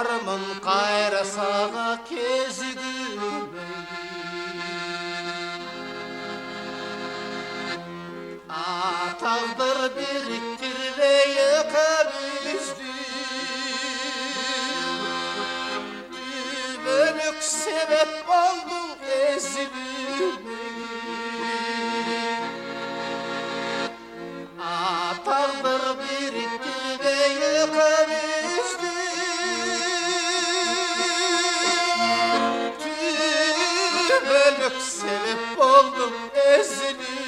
бармын кайра сага кезигүүбөй. Taqdir biriktirmey ekemizdi, dübönük sebep oldun ezilmeye. Taqdir biriktirmey ekemizdi, dübönük sebep oldun ezilmeye.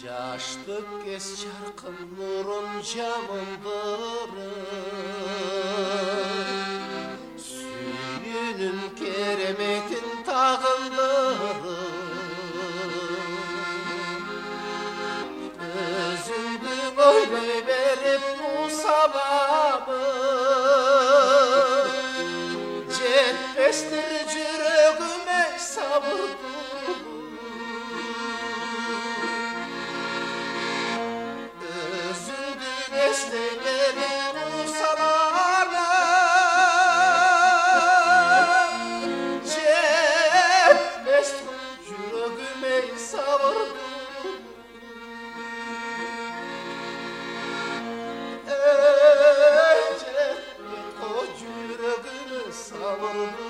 Yaştık kes çarkın nurun camındırır, suyunun keremetin tağındırır. Özündü böyle verip bu sababı, cepbestir yüreğime sabırdı. Beslemenin usalarına cepbestir yüreğime sabırdı. Cepbet o yüreğime sabırdı.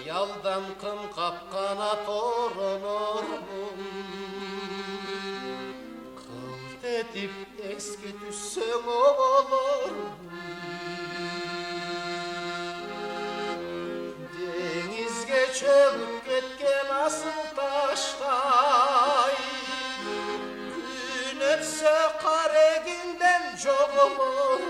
Yaldan kım kapkanat oranırmın, kılt edip eski düşsün oğulurmın. Denizge çöküp ketken asıl taştay, gün ötse kar eginden çok olur.